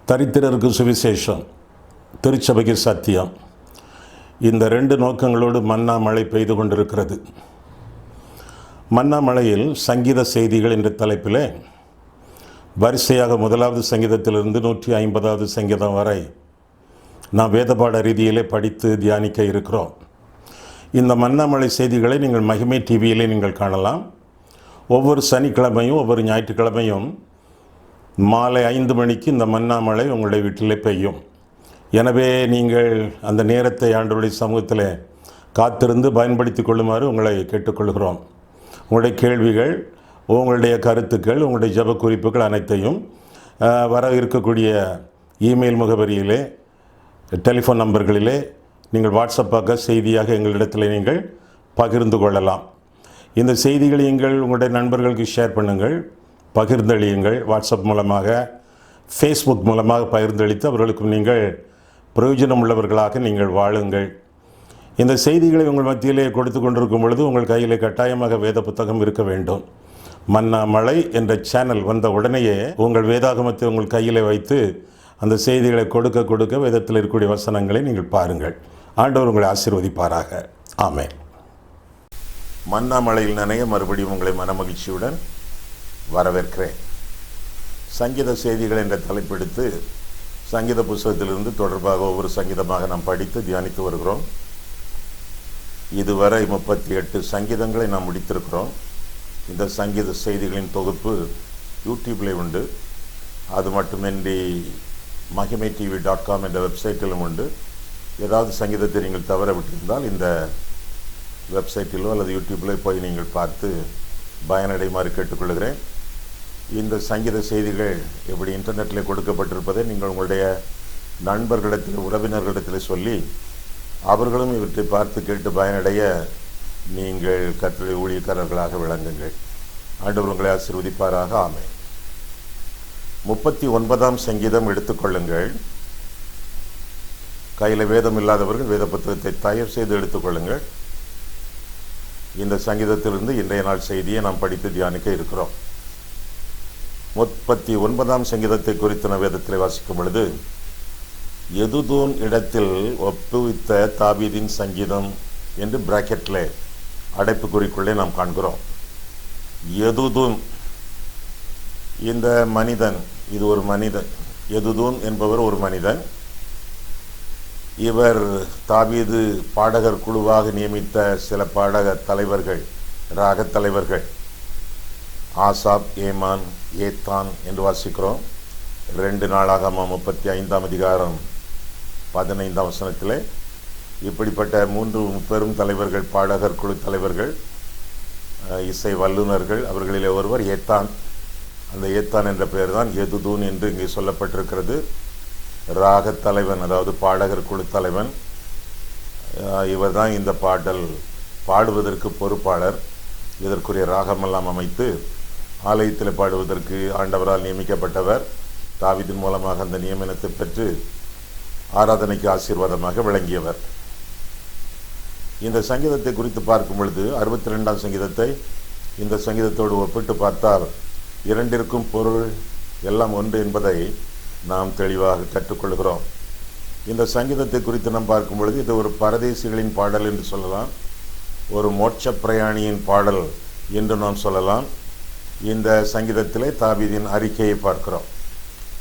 தரித்திரருக்கு சுவிசேஷம், திருச்சபைக்கு சத்தியம். இந்த ரெண்டு நோக்கங்களோடு மன்னா மழை பெய்து கொண்டிருக்கிறது. மன்னா மழையில் சங்கீத செய்திகள் என்ற தலைப்பில் வரிசையாக 1வது சங்கீதத்திலிருந்து 150வது சங்கீதம் வரை நாம் வேதபாட ரீதியிலே படித்து தியானிக்க இருக்கிறோம். இந்த மன்னா மழை செய்திகளை நீங்கள் மகிமை டிவியிலே நீங்கள் காணலாம். ஒவ்வொரு சனிக்கிழமையும் ஒவ்வொரு ஞாயிற்றுக்கிழமையும் மாலை 5 மணிக்கு இந்த மன்னா மழை உங்களுடைய வீட்டிலே பெய்யும். எனவே நீங்கள் அந்த நேரத்தை ஆண்டவருடைய சமூகத்தில் காத்திருந்து பயன்படுத்தி கொள்ளுமாறு உங்களை கேட்டுக்கொள்கிறோம். உங்களுடைய கேள்விகள், உங்களுடைய கருத்துக்கள், உங்களுடைய ஜெப குறிப்புகள் அனைத்தையும் வர இருக்கக்கூடிய இமெயில் முகவரியிலே, டெலிஃபோன் நம்பர்களிலே நீங்கள் வாட்ஸ்அப்பாக செய்தியாக எங்களிடத்தில் நீங்கள் பகிர்ந்து கொள்ளலாம். இந்த செய்திகளை நீங்கள் உங்களுடைய நண்பர்களுக்கு ஷேர் பண்ணுங்கள், பகிர்ந்தளியுங்கள். வாட்ஸ்அப் மூலமாக, ஃபேஸ்புக் மூலமாக பகிர்ந்தளித்து அவர்களுக்கும் நீங்கள் பிரயோஜனம் உள்ளவர்களாக நீங்கள் வாழுங்கள். இந்த செய்திகளை உங்கள் மத்தியிலே கொடுத்து கொண்டிருக்கும் பொழுது உங்கள் கையிலே கட்டாயமாக வேத புத்தகம் இருக்க வேண்டும். மன்னா மழை என்ற சேனல் வந்த உடனேயே உங்கள் வேதாகமத்தை உங்கள் கையிலே வைத்து அந்த செய்திகளை கொடுக்க கொடுக்க வேதத்தில் இருக்கக்கூடிய வசனங்களை நீங்கள் பாருங்கள். ஆண்டவர் உங்களை ஆசீர்வதிப்பாராக. ஆமென். மன்னா மழையில் நனைய மறுபடியும் உங்களை மனமகிழ்ச்சியுடன் வரவேற்கிறேன். சங்கீத செய்திகள் என்ற தலைப்பெடுத்து சங்கீத புஸ்தகத்திலிருந்து தொடர்பாக ஒவ்வொரு சங்கீதமாக நாம் படித்து தியானித்து வருகிறோம். இதுவரை 38 சங்கீதங்களை நாம் முடித்திருக்கிறோம். இந்த சங்கீத செய்திகளின் தொகுப்பு யூடியூப்லேயும் உண்டு. அது மட்டுமின்றி மகிமை TV.com என்ற வெப்சைட்டிலும் உண்டு. ஏதாவது சங்கீதத்தை நீங்கள் தவற விட்டிருந்தால் இந்த வெப்சைட்டிலோ அல்லது யூடியூப்பிலோ போய் நீங்கள் பார்த்து பயனடைமாறு கேட்டுக்கொள்கிறேன். இந்த சங்கீத செய்திகள் எப்படி இன்டர்நெட்டில் கொடுக்கப்பட்டிருப்பதை நீங்கள் உங்களுடைய நண்பர்களிடத்தில், உறவினர்களிடத்தில் சொல்லி அவர்களும் இவற்றை பார்த்து கேட்டு பயனடைய நீங்கள் கர்த்தருடைய ஊழியக்காரர்களாக விளங்குங்கள். ஆண்டவர் உங்களை ஆசீர்வதிப்பாராக. ஆமென். 39ஆம் சங்கீதம் எடுத்துக்கொள்ளுங்கள். கையில் வேதம் இல்லாதவர்கள் வேத புத்தகத்தை தயவு செய்து எடுத்துக்கொள்ளுங்கள். இந்த சங்கீதத்திலிருந்து இன்றைய நாள் செய்தியை நாம் படித்து தியானிக்க இருக்கிறோம். 39ஆம் சங்கீதத்தை குறித்த வேதத்தில் வாசிக்கும் பொழுது, எதுதூன் இடத்தில் ஒப்புவித்த தாவீதின் சங்கீதம் என்று பிராக்கெட்டில் அடைப்புக்குறிக்குள்ளே நாம் காண்கிறோம். எதுதூன், இந்த மனிதன், இது ஒரு மனிதன். எதுதூன் என்பவர் ஒரு மனிதன். இவர் தாவீது பாடகர் குழுவாக நியமித்த சில பாடக தலைவர்கள், ராக தலைவர்கள், ஆசாப், ஏமான், ஏத்தான் என்று வாசிக்கிறோம். 2 நாளாகமம் 35ஆம் அதிகாரம் 15ஆம் வசனத்திலே இப்படிப்பட்ட 3 பெரும் தலைவர்கள், பாடகர் குழு தலைவர்கள், இசை வல்லுநர்கள், அவர்களிலே ஒருவர் ஏத்தான். அந்த ஏத்தான் என்ற பெயர் தான் எதுதூன் என்று இங்கே சொல்லப்பட்டிருக்கிறது. ராக தலைவன், அதாவது பாடகர் குழு தலைவன். இவர் தான் இந்த பாடல் பாடுவதற்கு பொறுப்பாளர். இதற்குரிய ராகமெல்லாம் அமைத்து ஆலயத்தில் பாடுவதற்கு ஆண்டவரால் நியமிக்கப்பட்டவர். தாவீதின் மூலமாக அந்த நியமனத்தை பெற்று ஆராதனைக்கு ஆசீர்வாதமாக விளங்கியவர். இந்த சங்கீதத்தை குறித்து பார்க்கும் பொழுது 62ஆம் சங்கீதத்தை இந்த சங்கீதத்தோடு ஒப்பிட்டு பார்த்தால் இரண்டிற்கும் பொருள் எல்லாம் ஒன்று என்பதை நாம் தெளிவாக கற்றுக்கொள்கிறோம். இந்த சங்கீதத்தை குறித்து நாம் பார்க்கும் பொழுது இது ஒரு பரதேசிகளின் பாடல் என்று சொல்லலாம், ஒரு மோட்ச பிரயாணியின் பாடல் என்று நாம் சொல்லலாம். இந்த சங்கீதத்திலே தாவீதின் அறிக்கையை பார்க்கிறோம்.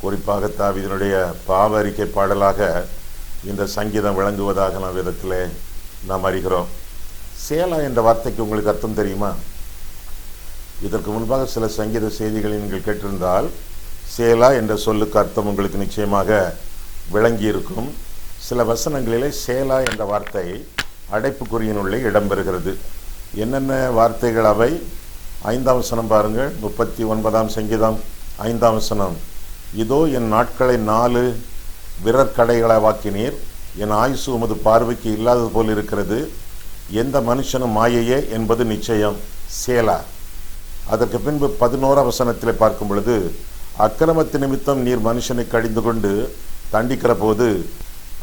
குறிப்பாக தாவீதினுடைய பாவ அறிக்கை பாடலாக இந்த சங்கீதம் விளங்குவதாக நாம் விதத்திலே நாம் அறிகிறோம். சேலா என்ற வார்த்தைக்கு உங்களுக்கு அர்த்தம் தெரியுமா? இதற்கு முன்பாக சில சங்கீத செய்திகளை நீங்கள் கேட்டிருந்தால் சேலா என்ற சொல்லுக்கு அர்த்தம் உங்களுக்கு நிச்சயமாக விளங்கியிருக்கும். சில வசனங்களிலே சேலா என்ற வார்த்தை அடைப்புக்குறியினுள்ளே இடம்பெறுகிறது. என்னென்ன வார்த்தைகள் அவை? 5ஆம் வசனம் பாருங்கள். 39ஆம் சங்கீதம் 5ஆம் வசனம். இதோ என் நாட்களை 4 விரற்கடைகளாக்கினீர், என் ஆயுசு உமது பார்வைக்கு இல்லாதது போல் இருக்கிறது, எந்த மனுஷனும் மாயையே என்பது நிச்சயம். சேலா. அதற்கு பின்பு 11ஆம் வசனத்தில் பார்க்கும் பொழுது, அக்கிரமத்து நிமித்தம் நீர் மனுஷனை கடிந்து கொண்டு தண்டிக்கிற போது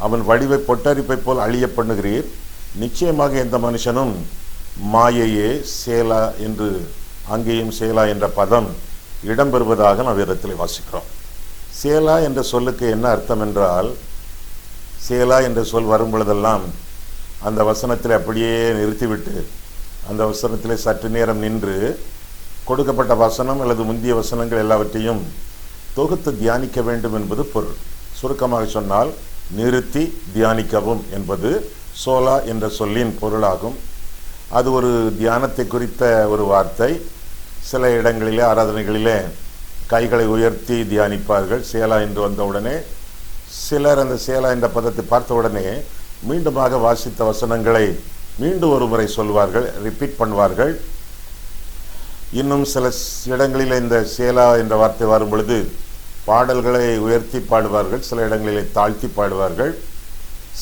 அவன் வடிவை பொட்டரிப்பை போல் அழிய பண்ணுகிறீர், நிச்சயமாக எந்த மனுஷனும் மாயையே சேலா என்று அங்கேயும் சேலா என்ற பதம் இடம்பெறுவதாக நாம் வேதத்தில் வாசிக்கிறோம். சேலா என்ற சொல்லுக்கு என்ன அர்த்தம் என்றால், சேலா என்ற சொல் வரும் பொழுதெல்லாம் அந்த வசனத்தில் அப்படியே நிறுத்திவிட்டு அந்த வசனத்தில் சற்று நேரம் நின்று கொடுக்கப்பட்ட வசனம் அல்லது முந்திய வசனங்கள் எல்லாவற்றையும் தொகுத்து தியானிக்க வேண்டும் என்பது பொருள். சுருக்கமாக சொன்னால் நிறுத்தி தியானிக்கவும் என்பது சோலா என்ற சொல்லின் பொருளாகும். அது ஒரு தியானத்தை குறித்த ஒரு வார்த்தை. சில இடங்களிலே ஆராதனைகளிலே கைகளை உயர்த்தி தியானிப்பார்கள் சேலா என்று வந்தவுடனே. சிலர் அந்த சேலா என்ற பதத்தை பார்த்தவுடனே மீண்டுமாக வாசித்த வசனங்களை மீண்டும் ஒரு முறை சொல்வார்கள், ரிப்பீட் பண்ணுவார்கள். இன்னும் சில இடங்களில் இந்த சேலா என்ற வார்த்தை வரும் பொழுது பாடல்களை உயர்த்தி பாடுவார்கள், சில இடங்களிலே தாழ்த்தி பாடுவார்கள்.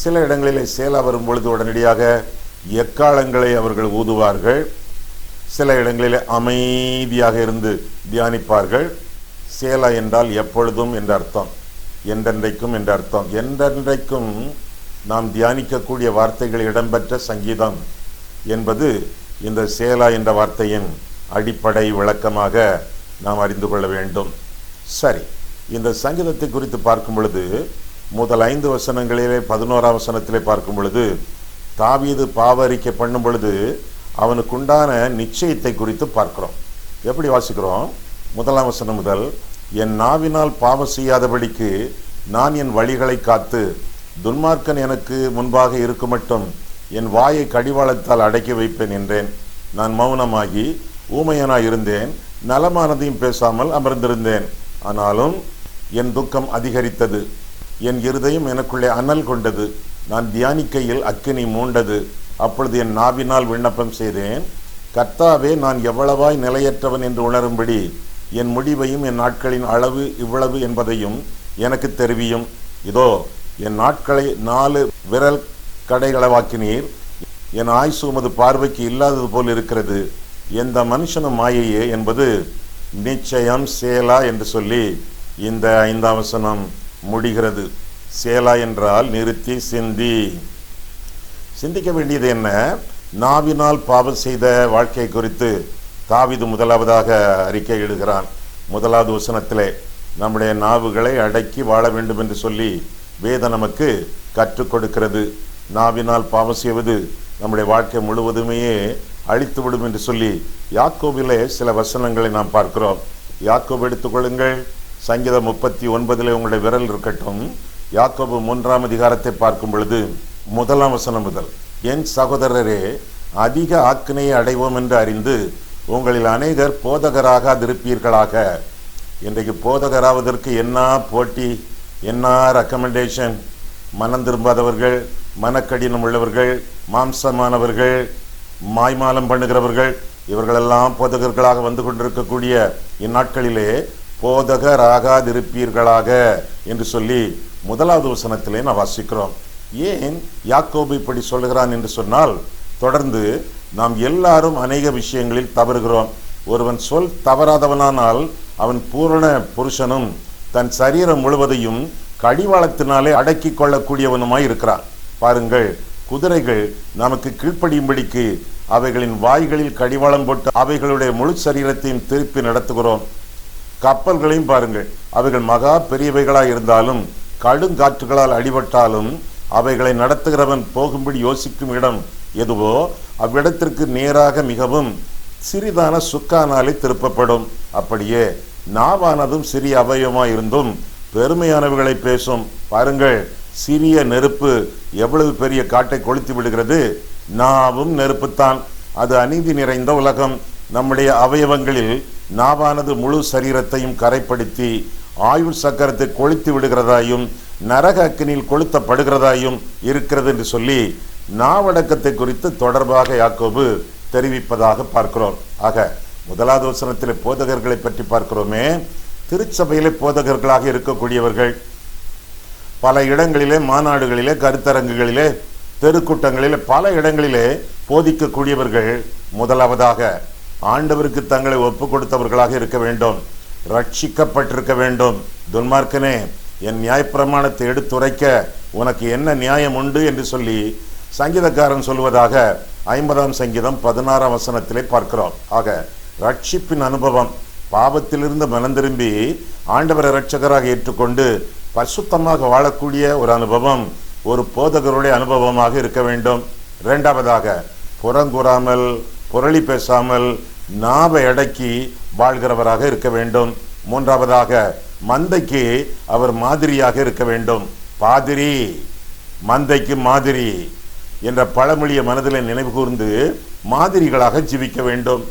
சில இடங்களிலே சேலா வரும் பொழுது உடனடியாக எக்காலங்களை அவர்கள் ஊதுவார்கள். சில இடங்களிலே அமைதியாக இருந்து தியானிப்பார்கள். சேலா என்றால் எப்பொழுதும் என்ற அர்த்தம், என்றென்றைக்கும் என்ற அர்த்தம். என்றென்றைக்கும் நாம் தியானிக்கக்கூடிய வார்த்தைகள் இடம்பெற்ற சங்கீதம் என்பது இந்த சேலா என்ற வார்த்தையின் அடிப்படை விளக்கமாக நாம் அறிந்து கொள்ள வேண்டும். சரி, இந்த சங்கீதத்தை குறித்து பார்க்கும் பொழுது முதல் 5 வசனங்களிலே 11ஆம் வசனத்திலே பார்க்கும் பொழுது தாவீது பாவ அறிக்கை பண்ணும் பொழுது அவனுக்குண்டான நிச்சயத்தை குறித்து பார்க்கிறோம். எப்படி வாசிக்கிறோம்? 1ஆம் வசனம் முதல், என் நாவினால் பாவம் செய்யாதபடிக்கு நான் என் வழிகளை காத்து துன்மார்க்கன் எனக்கு முன்பாக இருக்கும் மட்டும் என் வாயை கடிவாளத்தால் அடக்கி வைப்பேன் என்றேன். நான் மௌனமாகி ஊமையனாய் இருந்தேன், நலமானதையும் பேசாமல் அமர்ந்திருந்தேன். ஆனாலும் என் துக்கம் அதிகரித்தது, என் இருதயம் எனக்குள்ளே அனல் கொண்டது. நான் தியானிக்கையில் அக்கினி மூண்டது. அப்பொழுது என் நாவினால் விண்ணப்பம் செய்தேன், கர்த்தாவே, நான் எவ்வளவாய் நிலையற்றவன் என்று உணரும்படி என் முடிவையும் என் நாட்களின் அளவு இவ்வளவு என்பதையும் எனக்கு தெரிவியும். இதோ என் நாட்களை 4 விரல் கடைகளவாக்கினீர். என் ஆயுசு உமது பார்வைக்கு இல்லாதது போல் இருக்கிறது. எந்த மனுஷனும் மாயையே என்பது நிச்சயம் சேலா என்று சொல்லி இந்த 5ஆம் வசனம் முடிகிறது. சேலா என்றால் நிறுத்தி சிந்திக்க வேண்டியது என்ன? நாவினால் பாவம் செய்த வாழ்க்கை குறித்து தாவீது முதலாவதாக அறிக்கையிடுகிறான். 1வது வசனத்திலே நம்முடைய நாவுகளை அடக்கி வாழ வேண்டும் என்று சொல்லி வேதம் நமக்கு கற்றுக் கொடுக்கிறது. நாவினால் பாவம் செய்வது நம்முடைய வாழ்க்கை முழுவதுமே அழித்துவிடும் என்று சொல்லி யாக்கோபிலே சில வசனங்களை நாம் பார்க்கிறோம். யாக்கோபு எடுத்துக்கொள்ளுங்கள். சங்கீதம் 39 உங்களுடைய விரல் இருக்கட்டும். யாக்கோபு 3ஆம் அதிகாரத்தை பார்க்கும் பொழுது 1ஆம் வசனம் முதல், என் சகோதரரே, அதிக ஆக்கினையை அடைவோம் என்று அறிந்து உங்களில் அநேகர் போதகராகாதிருப்பீர்களாக. இன்றைக்கு போதகராவதற்கு என்ன போட்டி, என்ன ரெக்கமெண்டேஷன்? மனம் திரும்பாதவர்கள், மனக்கடினம் உள்ளவர்கள், மாம்சமானவர்கள், மாய்மாலம் பண்ணுகிறவர்கள், இவர்களெல்லாம் போதகர்களாக வந்து கொண்டிருக்கக்கூடிய இந்நாட்களிலே போதகராகாதிருப்பீர்களாக என்று சொல்லி 1வது வசனத்திலே நான் வாசிக்கிறோம். ஏன் யாக்கோபு இப்படி சொல்லுகிறான் என்று சொன்னால், தொடர்ந்து நாம் எல்லாரும் அநேக விஷயங்களில் தவறுகிறோம். ஒருவன் சொல் தவறாதவனானால் அவன் பூரண புருஷனும் தன் சரீரம் முழுவதையும் கடிவாளத்தினாலே அடக்கி கொள்ளக்கூடியவனுமாய் இருக்கிறான். பாருங்கள், குதிரைகள் நமக்கு கீழ்ப்படியும்படிக்கு அவைகளின் வாய்களில் கடிவாளம் போட்டு அவைகளுடைய முழு சரீரத்தையும் திருப்பி நடத்துகிறோம். கப்பல்களையும் பாருங்கள், அவைகள் மகா பெரியவைகளாய் இருந்தாலும் கடுங்காற்றுகளால் அடிபட்டாலும் அவைகளை நடத்துகிறவன் போகும்படி யோசிக்கும் இடம் எதுவோ அவ்விடத்திற்கு நேராக மிகவும் சிறிதான சுக்கானாலே திருப்பப்படும். அப்படியே நாவானதும் சிறிய அவயவமாய் இருந்தும் பெருமையானவைகளை பேசும். பாருங்கள், சிறிய நெருப்பு எவ்வளவு பெரிய காட்டை கொளுத்தி விடுகிறது. நாவும் நெருப்புத்தான். அது அநீதி நிறைந்த உலகம். நம்முடைய அவயவங்களில் நாவானது முழு சரீரத்தையும் கரைப்படுத்தி ஆயுள் சக்கரத்தை கொளுத்தி விடுகிறதாயும் நரக அக்கினியில் கொளுத்தப்படுகிறதாயும் இருக்கிறது என்று சொல்லி நாவடக்கத்தை குறித்து தொடர்பாக யாக்கோபு தெரிவிப்பதாக பார்க்கிறோம். ஆக 1வது வசனத்தில் போதகர்களை பற்றி பார்க்கிறோமே. திருச்சபையிலே போதகர்களாக இருக்கக்கூடியவர்கள் பல இடங்களிலே, மாநாடுகளிலே, கருத்தரங்குகளிலே, தெருக்கூட்டங்களிலே, பல இடங்களிலே போதிக்கக்கூடியவர்கள் முதலாவதாக ஆண்டவருக்கு தங்களை ஒப்பு கொடுத்தவர்களாக இருக்க வேண்டும், ரட்சிக்கப்பட்டிருக்க வேண்டும். துன்மார்க்கனே, என் நியாயப்பிரமாணத்தை எடுத்துரைக்க உனக்கு என்ன நியாயம் உண்டு என்று சொல்லி சங்கீதக்காரன் சொல்வதாக 50ஆம் சங்கீதம் 16ஆம் வசனத்திலே பார்க்கிறோம். ஆக ரட்சிப்பின் அனுபவம், பாவத்திலிருந்து மனம் திரும்பி ஆண்டவரை இரட்சகராக ஏற்றுக்கொண்டு பரிசுத்தமாக வாழக்கூடிய ஒரு அனுபவம் ஒரு போதகருடைய அனுபவமாக இருக்க வேண்டும். இரண்டாவதாக புறங்கூறாமல் புரளி பேசாமல் நாவை அடக்கி வாழ்கிறவராக இருக்க வேண்டும். மூன்றாவதாக மந்தைக்கு அவர் மாதிரியாக இருக்க வேண்டும். பாதிரி மந்தைக்கு மாதிரி என்ற பழமொழியை மனதில் நினைவு கூர்ந்து மாதிரிகளாக ஜீவிக்க வேண்டும்.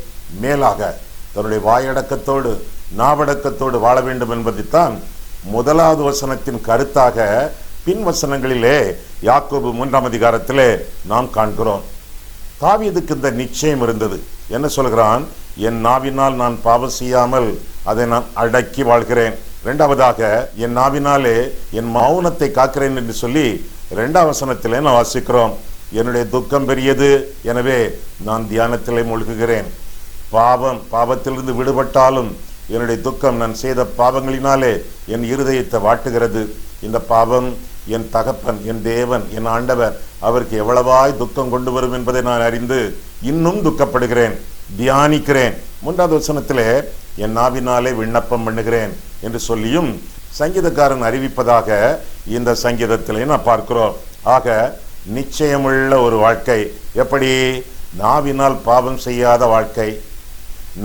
மேலாக தன்னுடைய வாயடக்கத்தோடு நாவடக்கத்தோடு வாழ வேண்டும் என்பதைத்தான் 1வது வசனத்தின் கருத்தாக பின் வசனங்களிலே யாக்கோபு 3ஆம் அதிகாரத்திலே நாம் காண்கிறோம். தாவீதுக்கு இந்த நிச்சயம் இருந்தது. என்ன சொல்கிறான்? என் நாவினால் நான் பாவம் செய்யாமல் அதை நான் அடக்கி வாழ்கிறேன். இரண்டாவதாக என் நாவினாலே என் மௌனத்தை காக்கிறேன் என்று சொல்லி 2ஆம் வசனத்திலே நான் வாசிக்கிறோம். என்னுடைய துக்கம் பெரியது, எனவே நான் தியானத்திலே மூழ்குகிறேன். பாவத்திலிருந்து விடுபட்டாலும் என்னுடைய துக்கம் நான் செய்த பாவங்களினாலே என் இருதயத்தை வாட்டுகிறது. இந்த பாவம் என் தகப்பன், என் தேவன், என் ஆண்டவர் அவருக்கு எவ்வளவாய் துக்கம் கொண்டு வரும் என்பதை நான் அறிந்து இன்னும் துக்கப்படுகிறேன், தியானிக்கிறேன். 3வது வசனத்திலே என் நாவினாலே விண்ணப்பம் பண்ணுகிறேன் என்று சொல்லியும் சங்கீதக்காரன் அறிவிப்பதாக இந்த சங்கீதத்திலே நான் பார்க்கிறோம். ஆக நிச்சயமுள்ள ஒரு வாழ்க்கை. எப்படி? நாவினால் பாவம் செய்யாத வாழ்க்கை,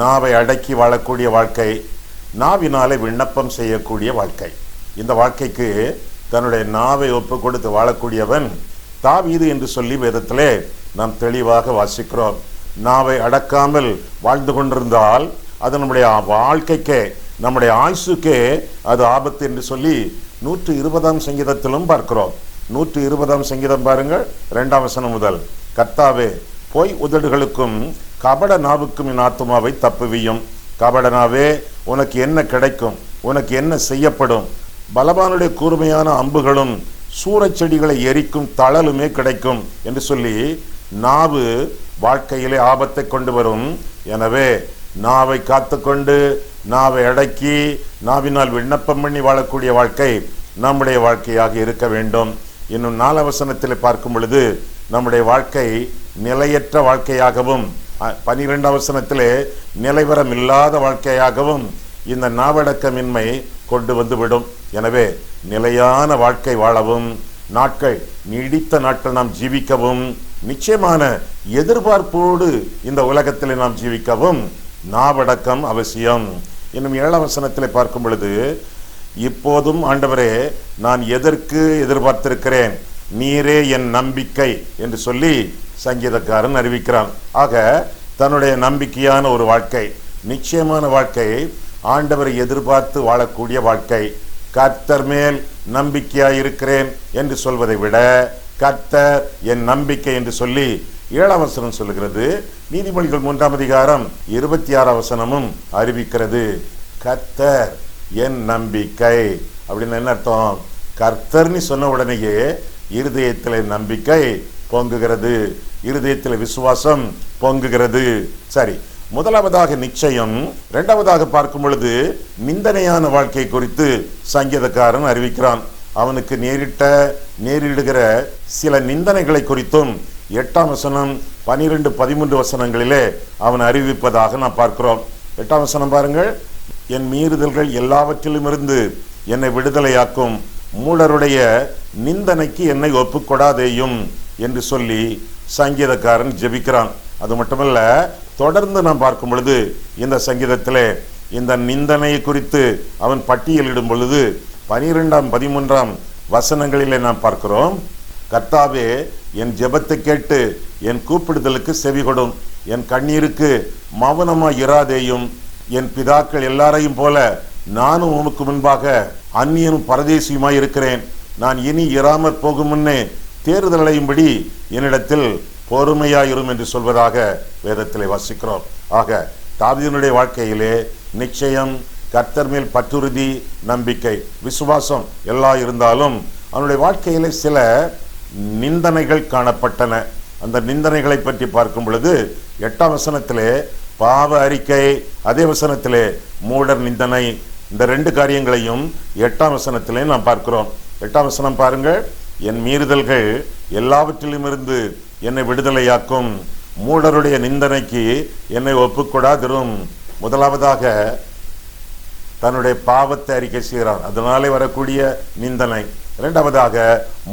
நாவை அடக்கி வாழக்கூடிய வாழ்க்கை, நாவினாலே விண்ணப்பம் செய்யக்கூடிய வாழ்க்கை. இந்த வாழ்க்கைக்கு தன்னுடைய நாவை ஒப்பு கொடுத்து வாழக்கூடியவன் தாவீது என்று சொல்லி வேதத்திலே நாம் தெளிவாக வாசிக்கிறோம். நாவை அடக்காமல் வாழ்ந்து கொண்டிருந்தால் அது நம்முடைய வாழ்க்கைக்கே, நம்முடைய ஆயுசுக்கே அது ஆபத்து என்று சொல்லி 120ஆம் சங்கீதத்திலும் பார்க்கிறோம். 120ஆம் சங்கீதம் பாருங்கள், 2ஆம் வசனம் முதல். கர்த்தாவே, பொய் உதடுகளுக்கும் கபட நாவுக்கும் என் ஆத்துமாவை தப்புவியும். கபட நாவே, உனக்கு என்ன கிடைக்கும்? உனக்கு என்ன செய்யப்படும்? பலவானுடைய கூர்மையான அம்புகளும் சூறைச் செடிகளை எரிக்கும் தழலுமே கிடைக்கும் என்று சொல்லி நாவு வாழ்க்கையிலே ஆபத்தை கொண்டு வரும். எனவே நாவை காத்துக்கொண்டு நாவை அடக்கி நாவினால் விண்ணப்பம் பண்ணி வாழக்கூடிய வாழ்க்கை நம்முடைய வாழ்க்கையாக இருக்க வேண்டும். இன்னும் 4ஆம் வசனத்தில் பார்க்கும் பொழுது நம்முடைய வாழ்க்கை நிலையற்ற வாழ்க்கையாகவும் 12ஆம் வசனத்திலே நிலைவரம் இல்லாத வாழ்க்கையாகவும் இந்த நாவடக்கமின்மை கொண்டு வந்துவிடும். எனவே நிலையான வாழ்க்கை வாழவும், நாட்கள் நீடித்த நாட்கள் நாம் ஜீவிக்கவும், நிச்சயமான எதிர்பார்ப்போடு இந்த உலகத்தில் நாம் ஜீவிக்கவும் நாவடக்கம் அவசியம். இன்னும் 7ஆம் வசனத்திலே பார்க்கும் பொழுது, இப்போதும் ஆண்டவரே நான் எதற்கு எதிர்பார்த்திருக்கிறேன், நீரே என் நம்பிக்கை என்று சொல்லி சங்கீதக்காரன் அறிவிக்கிறான். ஆக தன்னுடைய நம்பிக்கையான ஒரு வாழ்க்கை, நிச்சயமான வாழ்க்கை, ஆண்டவரை எதிர்பார்த்து வாழக்கூடிய வாழ்க்கை. கர்த்தர் மேல் நம்பிக்கையாய் இருக்கிறேன் என்று சொல்வதை விட கர்த்தர் என் நம்பிக்கை என்று சொல்லி 7ஆம் வசனம் சொல்லுகிறது. நீதிமொழிகள் 3ஆம் அதிகாரம் 26ஆம் வசனமும் அறிவிக்கிறது. கர்த்தர் என் நம்பிக்கை அப்படின்னு என்ன அர்த்தம்? கர்த்தர்னு சொன்ன உடனேயே இருதயத்தில் நம்பிக்கை பொங்குகிறது, இருதயத்தில் விசுவாசம் பொங்குகிறது. சரி, முதலாவதாக நிச்சயம். இரண்டாவதாக பார்க்கும் பொழுது நிந்தனையான வாழ்க்கை குறித்து சங்கீதக்காரன் அறிவிக்கிறான். அவனுக்கு நேரிடுகிற சில நிந்தனைகளை குறித்தும் 8ஆம் வசனம் 12, 13 வசனங்களிலே அவன் அறிவிப்பதாக நாம் பார்க்கிறோம். 8ஆம் வசனம் பாருங்கள். என் மீறுதல்கள் எல்லாவற்றிலும் இருந்து என்னை விடுதலையாக்கும், மூடருடைய நிந்தனைக்கு என்னை ஒப்புக்கொடாதேயும் என்று சொல்லி சங்கீதக்காரன் ஜெபிக்கிறான். அது மட்டுமல்ல, தொடர்ந்து நாம் பார்க்கும் பொழுது இந்த சங்கீதத்திலே இந்த நிந்தனை குறித்து அவன் பட்டியலிடும் பொழுது 12, 13 வசனங்களிலே நாம் பார்க்கிறோம். கர்த்தாவே, என் ஜெபத்தை கேட்டு என் கூப்பிடுதலுக்கு செவி கொடும், என் கண்ணீருக்கு மௌனமாய் இராதேயும். என் பிதாக்கள் எல்லாரையும் போல நானும் உமக்கு முன்பாக அந்நியனும் பரதேசியுமாய் இருக்கிறேன். நான் இனி இராமற் போகும் முன்னே தேறுதலையும்படி என்னிடத்தில் பொறுமையாயிரும் என்று சொல்வதாக வேதத்திலே வாசிக்கிறோம். ஆக தாவீதினுடைய வாழ்க்கையிலே நிச்சயம், கர்த்தர் மேல் பற்றுறுதி, நம்பிக்கை, விசுவாசம் எல்லாம் இருந்தாலும் அவனுடைய வாழ்க்கையிலே சில நிந்தனைகள் காணப்பட்டன. அந்த நிந்தனைகளை பற்றி பார்க்கும் பொழுது 8ஆம் வசனத்திலே பாவ அறிக்கை, அதே வசனத்திலே மூடர் நிந்தனை, இந்த 2 காரியங்களையும் 8ஆம் வசனத்திலே நாம் பார்க்கிறோம். 8ஆம் வசனம் பாருங்கள். என் மீறுதல்கள் எல்லாவற்றிலும் இருந்து என்னை விடுதலையாக்கும். மூடருடைய நிந்தனைக்கு என்னை ஒப்புக்கொடாதிரும். முதலாவதாக தன்னுடைய பாவத்தை அறிக்கை செய்கிறார், அதனாலே வரக்கூடிய நிந்தனை. இரண்டாவதாக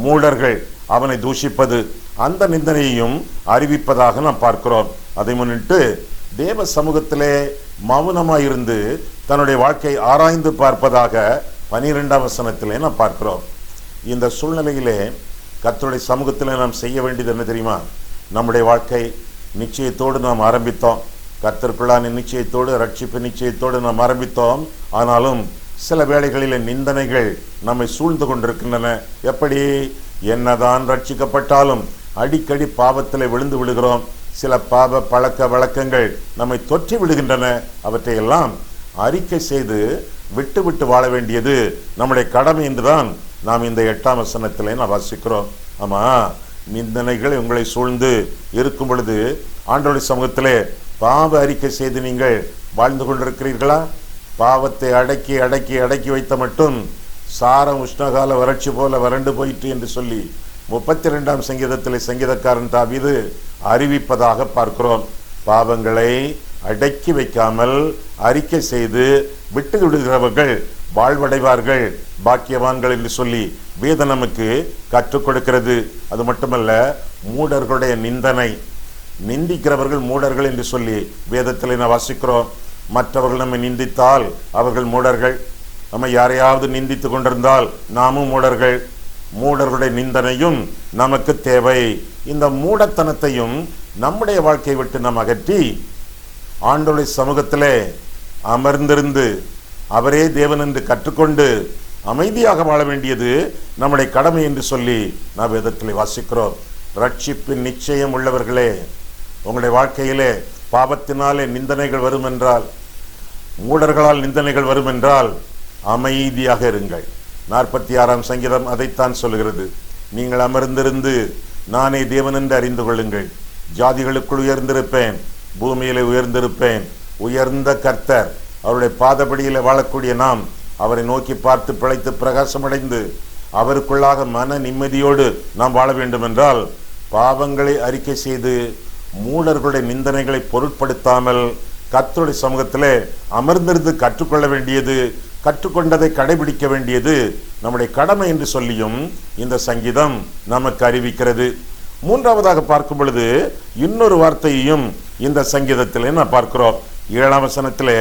மூடர்கள் அவனை தூஷிப்பது, அந்த நிந்தனையையும் அறிவிப்பதாக நாம் பார்க்கிறோம். அதை முன்னிட்டு தேவ சமூகத்திலே மௌனமாயிருந்து தன்னுடைய வாழ்க்கை ஆராய்ந்து பார்ப்பதாக 12ஆம் வசனத்திலே நாம் பார்க்கிறோம். இந்த சூழ்நிலையிலே கர்த்தருடைய சமூகத்திலே நாம் செய்ய வேண்டியது என்ன தெரியுமா? நம்முடைய வாழ்க்கை நிச்சயத்தோடு நாம் ஆரம்பித்தோம், கர்த்தருக்குள்ளான நிச்சயத்தோடு, ரட்சிப்பு நிச்சயத்தோடு நாம் ஆரம்பித்தோம். ஆனாலும் சில வேளைகளிலே நிந்தனைகள் நம்மை சூழ்ந்து கொண்டிருக்கின்றன. எப்படி? என்னதான் ரட்சிக்கப்பட்டாலும் அடிக்கடி பாவத்திலே விழுந்து விடுகிறோம். சில பாவ பழக்க வழக்கங்கள் நம்மை தொற்றி விடுகின்றன. அவற்றையெல்லாம் அறிக்கை செய்து விட்டு விட்டு வாழ வேண்டியது நம்முடைய கடமை என்றுதான் நாம் இந்த 8ஆம் வசனத்திலே நாம் வாசிக்கிறோம். ஆமா, நிந்தனைகள் உங்களை சூழ்ந்து இருக்கும் பொழுது ஆண்டவருடைய சமூகத்திலே பாவ அறிக்கை செய்து நீங்கள் வாழ்ந்து கொண்டிருக்கிறீர்களா? பாவத்தை அடக்கி அடக்கி அடக்கி வைத்த மட்டும் சாரம் உஷ்ணகால வறட்சி போல வறண்டு போயிற்று என்று சொல்லி 32ஆம் சங்கீதத்திலே சங்கீதக்காரன் தாவீது அறிவிப்பதாக பார்க்கிறோம். பாவங்களை அடக்கி வைக்காமல் அறிக்கை செய்து விட்டு விடுகிறவர்கள் வாழ்வடைவார்கள், பாக்கியவான்கள் என்று சொல்லி வேதம் நமக்கு கற்றுக் கொடுக்கிறது. அது மட்டுமல்ல, மூடர்களுடைய நிந்தனை, நிந்திக்கிறவர்கள் மூடர்கள் என்று சொல்லி வேதத்தில் நான் வாசிக்கிறோம். மற்றவர்கள் நம்மை நிந்தித்தால் அவர்கள் மூடர்கள், நம்ம யாரையாவது நிந்தித்து கொண்டிருந்தால் நாமும் மூடர்கள். மூடர்களுடைய நிந்தனையும் நமக்கு தேவை. இந்த மூடத்தனத்தையும் நம்முடைய வாழ்க்கையை விட்டு நாம் அகற்றி ஆண்டவருடைய சமூகத்திலே அமர்ந்திருந்து அவரே தேவன் என்று கற்றுக்கொண்டு அமைதியாக வாழ வேண்டியது நம்முடைய கடமை என்று சொல்லி நாம் வேதத்திலே வாசிக்கிறோம். ரட்சிப்பின் நிச்சயம் உள்ளவர்களே, உங்களுடைய வாழ்க்கையிலே பாவத்தினாலே நிந்தனைகள் வரும் என்றால், மூடர்களால் நிந்தனைகள் வரும் என்றால் அமைதியாக இருங்கள். 46ஆம் சங்கீதம் அதைத்தான் சொல்கிறது. நீங்கள் அமர்ந்திருந்து நானே தேவன் என்று அறிந்து கொள்ளுங்கள். ஜாதிகளுக்குள் உயர்ந்திருப்பேன், பூமியிலே உயர்ந்திருப்பேன். உயர்ந்த கர்த்தர், அவருடைய பாதபடியில் வாழக்கூடிய நாம் அவரை நோக்கி பார்த்து பிழைத்து பிரகாசமடைந்து அவருக்குள்ளாக மன நிம்மதியோடு நாம் வாழ வேண்டும் என்றால் பாவங்களை அறிக்கை செய்து மூடர்களுடைய நிந்தனைகளை பொருட்படுத்தாமல் கர்த்தருடைய சமூகத்திலே அமர்ந்திருந்து கற்றுக்கொள்ள வேண்டியது, கற்றுக்கொண்டதை கடைபிடிக்க வேண்டியது நம்முடைய கடமை என்று சொல்லியும் இந்த சங்கீதம் நமக்கு அறிவிக்கிறது. மூன்றாவதாக பார்க்கும் பொழுது இன்னொரு வார்த்தையையும் இந்த சங்கீதத்திலே நான் பார்க்கிறோம். 7ஆம் வசனத்திலே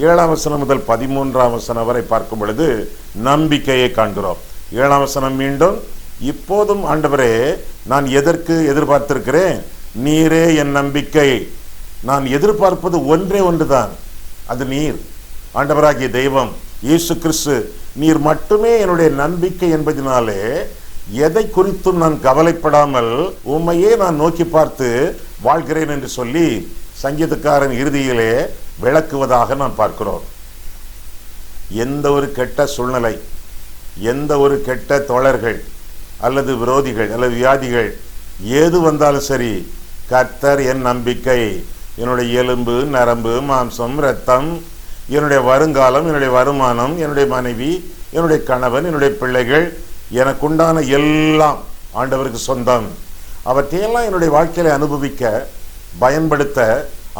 7ஆம் வசனம் முதல் 13ஆம் வசனம் வரை பார்க்கும் பொழுது நம்பிக்கையை காண்கிறோம். 7ஆம் வசனம் மீண்டும், இப்போதும் ஆண்டவரே நான் எதற்கு எதிர்பார்த்திருக்கிறேன்? நீரே என் நம்பிக்கை. நான் எதிர்பார்ப்பது ஒன்றே ஒன்றுதான், அது நீர், ஆண்டவராகிய தெய்வம் இயேசு கிறிஸ்து. நீர் மட்டுமே என்னுடைய நம்பிக்கை என்பதனாலே எதை குறித்தும் நான் கவலைப்படாமல் உம்மையே நான் நோக்கி பார்த்து வாழ்கிறேன் என்று சொல்லி சங்கீதக்காரன் இறுதியிலே விளக்குவதாக நாம் பார்க்கிறோம். எந்த ஒரு கெட்ட சூழ்நிலை, எந்த ஒரு கெட்ட தோழர்கள் அல்லது விரோதிகள் அல்லது வியாதிகள் ஏது வந்தாலும் சரி, கர்த்தர் என் நம்பிக்கை. என்னுடைய எலும்பு, நரம்பு, மாம்சம், இரத்தம், என்னுடைய வருங்காலம், என்னுடைய வருமானம், என்னுடைய மனைவி, என்னுடைய கணவன், என்னுடைய பிள்ளைகள், எனக்குண்டான எல்லாம் ஆண்டவருக்கு சொந்தம். அவற்றையெல்லாம் என்னுடைய வாழ்க்கையில அனுபவிக்க, பயன்படுத்த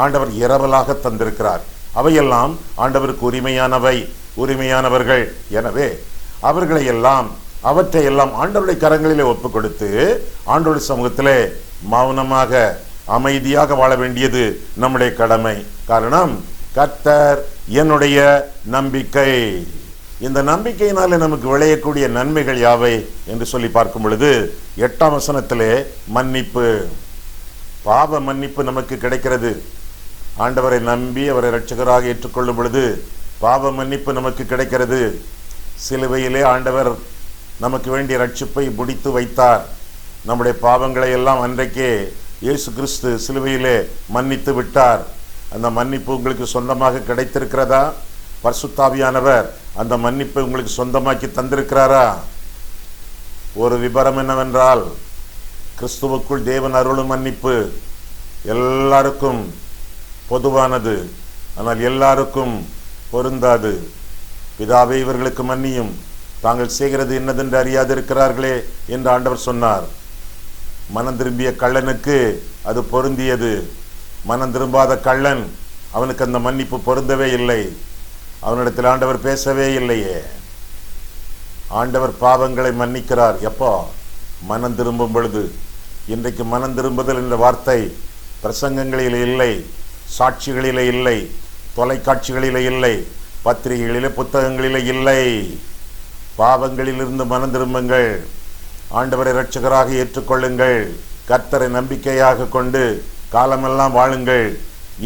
ஆண்டவர் இரவலாக தந்திருக்கிறார். அவையெல்லாம் ஆண்டவருக்கு உரிமையானவை, உரிமையானவர்கள். எனவே அவர்களை எல்லாம், அவற்றையெல்லாம் ஆண்டவருடைய கரங்களிலே ஒப்பு கொடுத்து ஆண்டவருடைய சமூகத்திலே மௌனமாக அமைதியாக வாழ வேண்டியது நம்முடைய கடமை. காரணம், கர்த்தர் என்னுடைய நம்பிக்கை. இந்த நம்பிக்கையினாலே நமக்கு விளையக்கூடிய நன்மைகள் யாவை என்று சொல்லி பார்க்கும் பொழுது 8ஆம் வசனத்திலே மன்னிப்பு, பாவ மன்னிப்பு நமக்கு கிடைக்கிறது. ஆண்டவரை நம்பி அவரை இரட்சகராக ஏற்றுக்கொள்ளும் பொழுது பாவ மன்னிப்பு நமக்கு கிடைக்கிறது. சிலுவையிலே ஆண்டவர் நமக்கு வேண்டிய ரட்சிப்பை முடித்து வைத்தார். நம்முடைய பாவங்களை எல்லாம் அன்றைக்கே இயேசு கிறிஸ்து சிலுவையிலே மன்னித்து விட்டார். அந்த மன்னிப்பு உங்களுக்கு சொந்தமாக கிடைத்திருக்கிறதா? பரிசுத்த ஆவியானவர் அந்த மன்னிப்பை உங்களுக்கு சொந்தமாக்கி தந்திருக்கிறாரா? ஒரு விபரம் என்னவென்றால், கிறிஸ்துவுக்குள் தேவன் அருளும் மன்னிப்பு எல்லாருக்கும் பொதுவானது, ஆனால் எல்லாருக்கும் பொருந்தாது. பிதாவே இவர்களுக்கு மன்னியும், தாங்கள் செய்கிறது என்னதென்று அறியாது இருக்கிறார்களே என்று ஆண்டவர் சொன்னார். மனம் திரும்பிய கள்ளனுக்கு அது பொருந்தியது. மனம் திரும்பாத கள்ளன், அவனுக்கு அந்த மன்னிப்பு பொருந்தவே இல்லை. அவனிடத்தில் ஆண்டவர் பேசவே இல்லையே. ஆண்டவர் பாவங்களை மன்னிக்கிறார் எப்போ? மனம் திரும்பும் பொழுது. இன்றைக்கு மனம் திரும்புதல் என்ற வார்த்தை பிரசங்கங்களில் இல்லை, சாட்சிகளிலே இல்லை, தொலைக்காட்சிகளிலே இல்லை, பத்திரிகைகளிலே புத்தகங்களிலே இல்லை. பாவங்களிலிருந்து மனம் திரும்புங்கள், ஆண்டவரை இரட்சகராக ஏற்றுக்கொள்ளுங்கள், கர்த்தரை நம்பிக்கையாக கொண்டு காலமெல்லாம் வாழுங்கள்.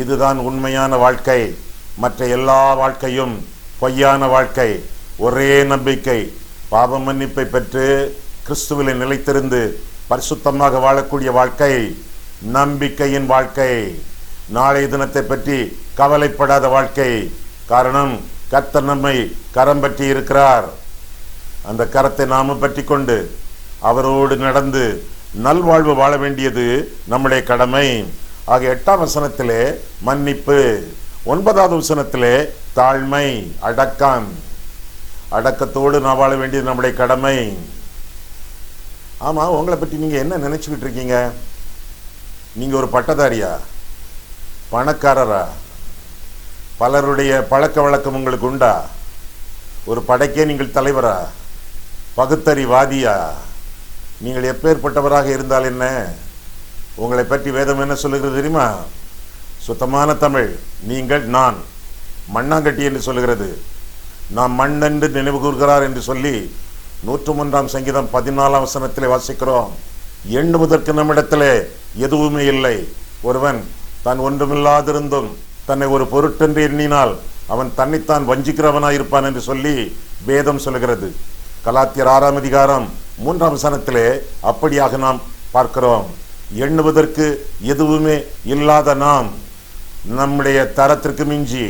இதுதான் உண்மையான வாழ்க்கை. மற்ற எல்லா வாழ்க்கையும் பொய்யான வாழ்க்கை. ஒரே நம்பிக்கை, பாவ மன்னிப்பை பெற்று கிறிஸ்துவிலே நிலைத்திருந்து பரிசுத்தமாக வாழக்கூடிய வாழ்க்கை நம்பிக்கையின் வாழ்க்கை. நாளைய தினத்தை பற்றி கவலைப்படாத வாழ்க்கை. காரணம், கர்த்தர் நம்மை கரம் பற்றி இருக்கிறார். அந்த கரத்தை நாம பற்றி கொண்டு அவரோடு நடந்து நல்வாழ்வு வாழ வேண்டியது நம்முடைய கடமை. ஆக 8ஆம் வசனத்திலே மன்னிப்பு, 9வது வசனத்திலே தாழ்மை, அடக்கம். அடக்கத்தோடு நான் வாழ வேண்டியது நம்முடைய கடமை. ஆமா, உங்களை பற்றி நீங்க என்ன நினைச்சுக்கிட்டு இருக்கீங்க? நீங்க ஒரு பட்டதாரியா, பணக்காரரா, பலருடைய பழக்க வழக்கம் உங்களுக்கு உண்டா, ஒரு படைக்கே நீங்கள் தலைவரா, பகுத்தறிவாதியா? நீங்கள் எப்பேற்பட்டவராக இருந்தால் என்ன? உங்களை பற்றி வேதம் என்ன சொல்லுகிறது தெரியுமா? சுத்தமான தமிழ், நீங்கள் நான் மண்ணாங்கட்டி என்று சொல்லுகிறது. நாம் மண் என்று நினைவு கூறுகிறார் என்று சொல்லி 103ஆம் சங்கீதம் 14ஆம் வசனத்திலே வாசிக்கிறோம். எண்ணுவதற்கு நம்மிடத்திலே எதுவுமே இல்லை. ஒருவன் தான் ஒன்றுமில்லாதிருந்தும் தன்னை ஒரு பொருட்டென்று எண்ணினால் அவன் தன்னைத்தான் வஞ்சிக்கிறவனாயிருப்பான் என்று சொல்லி வேதம் சொல்லுகிறது. கலாத்தியர் 6ஆம் அதிகாரம் 3ஆம் வசனத்திலே அப்படியாக நாம் பார்க்கிறோம். எண்ணுவதற்கு எதுவுமே இல்லாத நாம் நம்முடைய தரத்திற்கு மிஞ்சி,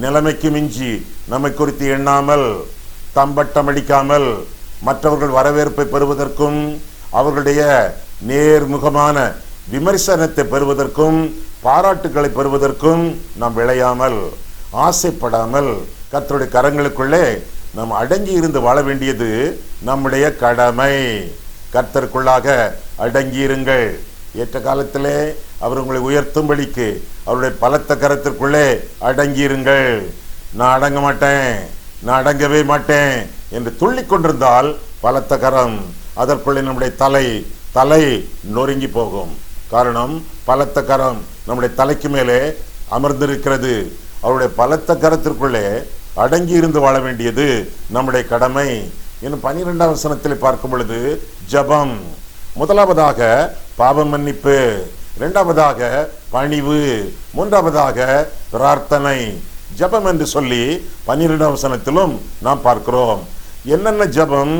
நிலைமைக்கு மிஞ்சி நம்மை குறித்து எண்ணாமல், தம்பட்டம் அடிக்காமல், மற்றவர்கள் வரவேற்பை பெறுவதற்கும் அவர்களுடைய நேர்முகமான விமர்சனத்தை பெறுவதற்கும் பாராட்டுக்களை பெறுவதற்கும் நாம் விளையாமல், ஆசைப்படாமல் கர்த்தருடைய கரங்களுக்குள்ளே நாம் அடங்கி இருந்து வாழ வேண்டியது நம்முடைய கடமை. கர்த்தருக்குள்ளாக அடங்கியிருங்கள். ஏற்ற காலத்திலே அவர் உங்களை உயர்த்தும்படிக்கு அவருடைய பலத்த கரத்திற்குள்ளே அடங்கியிருங்கள். நான் அடங்க மாட்டேன், நான் அடங்கவே மாட்டேன் என்று துள்ளி கொண்டிருந்தால் பலத்த கரம், அதற்குள்ளே நம்முடைய தலை நொறுங்கி போகும். காரணம், பலத்த கரம் நம்முடைய தலைக்கு மேலே அமர்ந்திருக்கிறது. அவருடைய பலத்த கரத்திற்குள்ளே அடங்கி இருந்து வாழ வேண்டியது நம்முடைய கடமை. இன்னும் 12ஆம் வசனத்தில் பார்க்கும் பொழுது ஜபம். முதலாவதாக பாவ மன்னிப்பு, 2வதாக பணிவு, 3வதாக பிரார்த்தனை. ஜபம் என்று சொல்லி 12ஆம் வசனத்திலும் நாம் பார்க்கிறோம். என்னென்ன ஜபம்,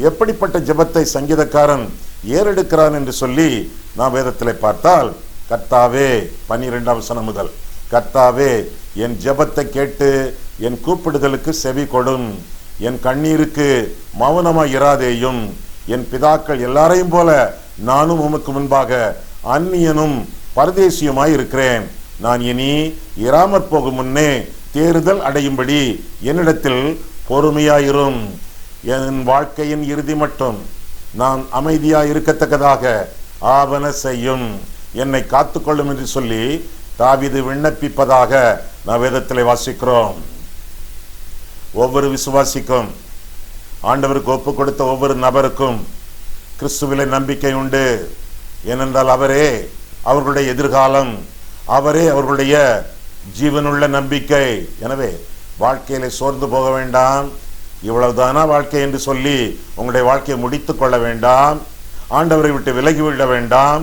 எப்படிப்பட்ட ஜபத்தை சங்கீதக்காரன் ஏறெடுக்கிறான் என்று சொல்லி நாம் வேதத்திலே பார்த்தால், கர்த்தாவே, 12ஆம் வசனம் முதல், கர்த்தாவே என் ஜபத்தை கேட்டு என் கூப்பிடுதலுக்கு செவி கொடும், என் கண்ணீருக்கு மௌனமாய் இராதேயும், என் பிதாக்கள் எல்லாரையும் போல நானும் உமக்கு முன்பாக அந்நியனும் பரதேசியுமாய் இருக்கிறேன். நான் இனி இராமற் போகும் முன்னே தேறுதல் அடையும்படி என்னிடத்தில் பொறுமையாயிரும். என் வாழ்க்கையின் இறுதி மட்டும் நான் அமைதியாய் இருக்கத்தக்கதாக ஆவன செய்யும், என்னை காத்துக்கொள்ளும் என்று சொல்லி தாவீது விண்ணப்பிப்பதாக நான் வேதத்திலே வாசிக்கிறோம். ஒவ்வொரு விசுவாசிக்கும், ஆண்டவருக்கு ஒப்பு கொடுத்த ஒவ்வொரு நபருக்கும் கிறிஸ்துவிலே நம்பிக்கை உண்டு. ஏனென்றால் அவரே அவர்களுடைய எதிர்காலம், அவரே அவர்களுடைய ஜீவனுள்ள நம்பிக்கை. எனவே வாழ்க்கையிலே சோர்ந்து போக வேண்டாம். இவ்வளவுதானா வாழ்க்கை என்று சொல்லி உங்களுடைய வாழ்க்கையை முடித்து கொள்ள வேண்டாம். ஆண்டவரை விட்டு விலகிவிட வேண்டாம்.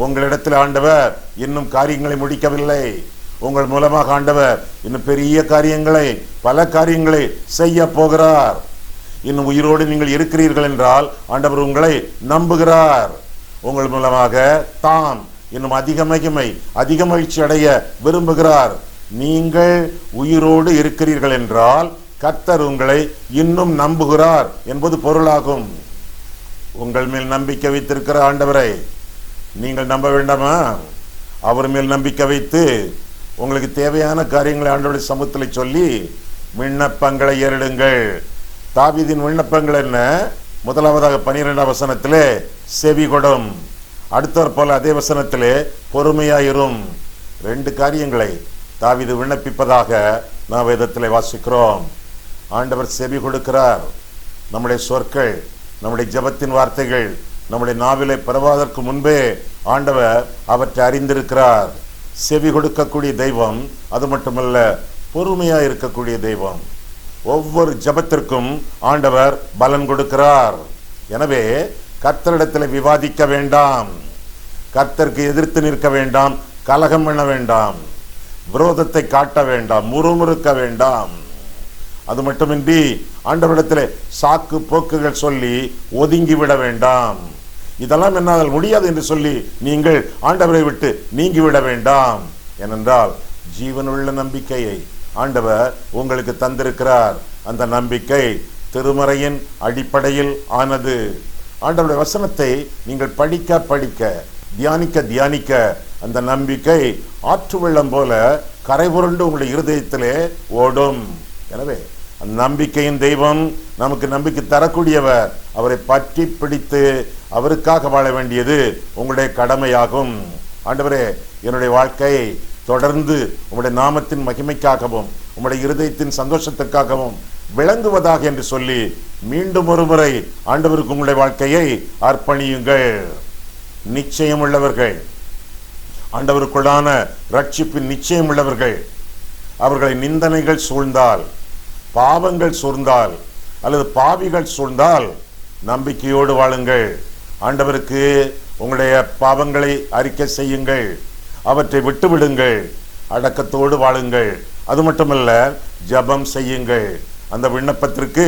உங்களிடத்தில் ஆண்டவர் இன்னும் காரியங்களை முடிக்கவில்லை. உங்கள் மூலமாக ஆண்டவர் இன்னும் பெரிய காரியங்களை, பல காரியங்களை செய்ய போகிறார். இன்னும் உயிரோடு நீங்கள் இருக்கிறீர்கள் என்றால் ஆண்டவர் உங்களை நம்புகிறார். உங்கள் மூலமாக தாம் இன்னும் அதிக மகிமை, அதிக மகிழ்ச்சி அடைய விரும்புகிறார். நீங்கள் உயிரோடு இருக்கிறீர்கள் என்றால் கர்த்தர் உங்களை இன்னும் நம்புகிறார் என்பது பொருளாகும். உங்கள் மேல் நம்பிக்கை வைத்திருக்கிற ஆண்டவரை நீங்கள் நம்ப வேண்டாமா? அவர் மேல் நம்பிக்கை வைத்து உங்களுக்கு தேவையான காரியங்களை ஆண்டவருடைய சமூகத்தில் சொல்லி விண்ணப்பங்களை ஏறிடுங்கள். தாவீதின் விண்ணப்பங்கள் என்ன? முதலாவதாக 12ஆம் வசனத்திலே செவி கொடும். அடுத்தவர் போல அதே வசனத்திலே பொறுமையாயிரும். 2 காரியங்களை தாவீது விண்ணப்பிப்பதாக நாம் வேதத்திலே வாசிக்கிறோம். ஆண்டவர் செவி கொடுக்கிறார். நம்முடைய சொற்கள், நம்முடைய ஜெபத்தின் வார்த்தைகள் நம்முடைய நாவிலே பரவாதற்கு முன்பே ஆண்டவர் அவற்றை அறிந்திருக்கிறார். செவி கொடுக்கக்கூடிய தெய்வம், அது மட்டுமல்ல பொறுமையா இருக்கக்கூடிய தெய்வம். ஒவ்வொரு ஜெபத்திற்கும் ஆண்டவர் பலன் கொடுக்கிறார். எனவே கர்த்தரிடத்தில் விவாதிக்க வேண்டாம், கர்த்தருக்கு எதிர்த்து நிற்க வேண்டாம், கலகம் பண்ண வேண்டாம், விரோதத்தை காட்ட வேண்டாம், முறுமுறுக்க வேண்டாம். அது மட்டுமின்றி ஆண்டவரிடத்தில் சாக்கு போக்குகள் சொல்லி ஒதுங்கி விட வேண்டாம். இதெல்லாம் என்னால் முடியாது என்று சொல்லி நீங்கள் ஆண்டவரை விட்டு நீங்கிவிட வேண்டாம். ஏனென்றால் ஜீவனுள்ள நம்பிக்கையை ஆண்டவர் உங்களுக்கு தந்திருக்கிறார். அந்த நம்பிக்கை திருமறையின் அடிப்படையில் ஆனது. ஆண்டவருடைய வசனத்தை நீங்கள் படிக்க படிக்க, தியானிக்க தியானிக்க அந்த நம்பிக்கை ஆற்று வெள்ளம் போல கரை புரண்டு உங்களுடைய இருதயத்திலே ஓடும். எனவே நம்பிக்கையின் தெய்வம் நமக்கு நம்பிக்கை தரக்கூடியவர். அவரை பற்றி பிடித்து அவருக்காக வாழ வேண்டியது உங்களுடைய கடமையாகும். ஆண்டவரே, என்னுடைய வாழ்க்கை தொடர்ந்து உங்களுடைய நாமத்தின் மகிமைக்காகவும் உங்களுடைய இருதயத்தின் சந்தோஷத்துக்காகவும் விளங்குவதாக என்று சொல்லி மீண்டும் ஒரு முறை ஆண்டவருக்கு உங்களுடைய வாழ்க்கையை அர்ப்பணியுங்கள். நிச்சயம் உள்ளவர்கள், ஆண்டவருக்குள்ளான ரட்சிப்பின் நிச்சயம் உள்ளவர்கள், அவர்களை நிந்தனைகள் சூழ்ந்தால், பாவங்கள் சூழ்ந்தால் அல்லது பாவிகள் சூழ்ந்தால் நம்பிக்கையோடு வாழுங்கள். ஆண்டவருக்கு உங்களுடைய பாவங்களை அறிக்கை செய்யுங்கள், அவற்றை விட்டுவிடுங்கள், அடக்கத்தோடு வாழுங்கள். அது மட்டுமல்ல, ஜெபம் செய்யுங்கள். அந்த விண்ணப்பத்திற்கு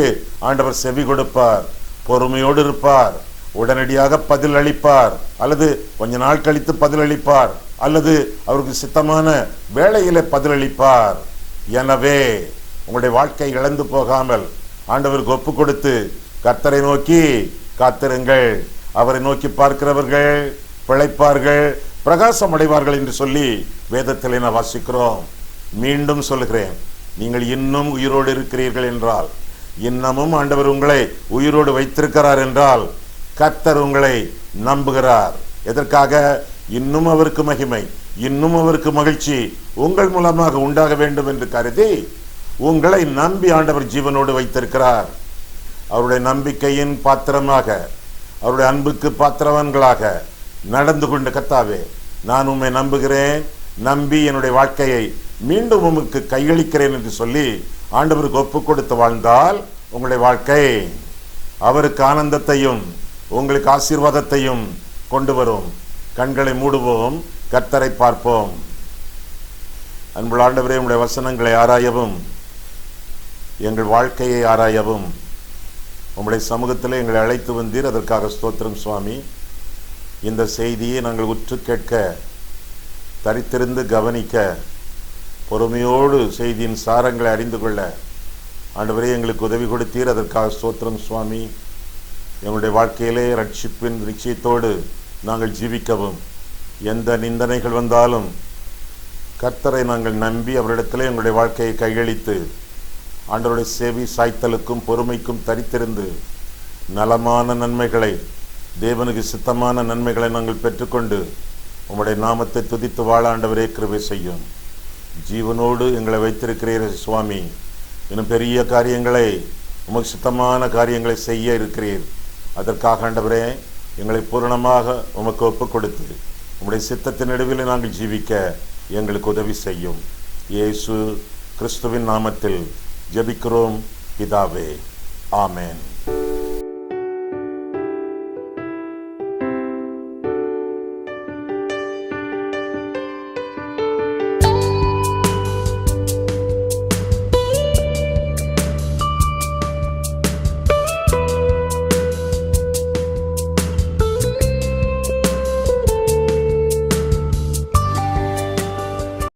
ஆண்டவர் செவி கொடுப்பார், பொறுமையோடு இருப்பார், உடனடியாக பதில் அளிப்பார், அல்லது கொஞ்ச நாள் கழித்து பதில் அளிப்பார், அல்லது அவருக்கு சித்தமான வேளையிலே பதில் அளிப்பார். எனவே உங்களுடைய வாழ்க்கை இழந்து போகாமல் ஆண்டவருக்கு ஒப்பு கொடுத்து கர்த்தரை நோக்கி காத்திருங்கள். அவரை நோக்கி பார்க்கிறவர்கள் பிழைப்பார்கள், பிரகாசம் அடைவார்கள் என்று சொல்லி வேதத்தில் நான் வாசிக்கிறோம். மீண்டும் சொல்கிறேன், நீங்கள் இன்னும் உயிரோடு இருக்கிறீர்கள் என்றால், இன்னமும் ஆண்டவர் உங்களை உயிரோடு வைத்திருக்கிறார் என்றால், கர்த்தர் உங்களை நம்புகிறார். எதற்காக? இன்னும் அவருக்கு மகிமை, இன்னும் அவருக்கு மகிழ்ச்சி உங்கள் மூலமாக உண்டாக வேண்டும் என்று கருதி உங்களை நம்பி ஆண்டவர் ஜீவனோடு வைத்திருக்கிறார். அவருடைய நம்பிக்கையின் பாத்திரமாக, அவருடைய அன்புக்கு பாத்திரவான்களாக நடந்து கொண்ட கர்த்தாவே, நான் உம்மை நம்புகிறேன், நம்பி என்னுடைய வாழ்க்கையை மீண்டும் உமக்கு கையளிக்கிறேன் என்று சொல்லி ஆண்டவருக்கு ஒப்பு கொடுத்து வாழ்ந்தால் உங்களுடைய வாழ்க்கை அவருக்கு ஆனந்தத்தையும் உங்களுக்கு ஆசீர்வாதத்தையும் கொண்டு வரும். கண்களை மூடுவோம், கர்த்தரை பார்ப்போம். அன்புள்ள ஆண்டவரே, உங்களுடைய வசனங்களை ஆராயவும் எங்கள் வாழ்க்கையை ஆராயவும் உங்களுடைய சமூகத்தில் எங்களை அழைத்து வந்தீர். அதற்காக ஸ்தோத்திரம் சுவாமி. இந்த செய்தியை நாங்கள் உற்று கேட்க, தரித்திருந்து கவனிக்க, பொறுமையோடு செய்தியின் சாரங்களை அறிந்து கொள்ள ஆண்டவரே எங்களுக்கு உதவி கொடுத்தீர். அதற்காக ஸ்தோத்திரம் சுவாமி. எங்களுடைய வாழ்க்கையிலே ரட்சிப்பின் நிச்சயத்தோடு நாங்கள் ஜீவிக்கவும், எந்த நிந்தனைகள் வந்தாலும் கர்த்தரை நாங்கள் நம்பி அவரிடத்திலே எங்களுடைய வாழ்க்கையை கையளித்து ஆண்டவருடைய சேவை சாய்த்தலுக்கும் பொறுமைக்கும் தரித்திருந்து நலமான நன்மைகளை, தேவனுக்கு சித்தமான நன்மைகளை நாங்கள் பெற்றுக்கொண்டு உம்முடைய நாமத்தை துதித்து வாழ ஆண்டவரே கிருபை செய்யும். ஜீவனோடு எங்களை வைத்திருக்கிறீர் சுவாமி. இன்னும் பெரிய காரியங்களை, உமக்கு சித்தமான காரியங்களை செய்ய இருக்கிறீர். அதற்காக ஆண்டவரே எங்களை பூரணமாக உமக்கு ஒப்பு கொடுத்து உம்முடைய சித்தத்தின் நடுவில் நாங்கள் ஜீவிக்க எங்களுக்கு உதவி செய்யும். இயேசு கிறிஸ்துவின் நாமத்தில் ஜெபிக்கிறோம் பிதாவே, ஆமென்.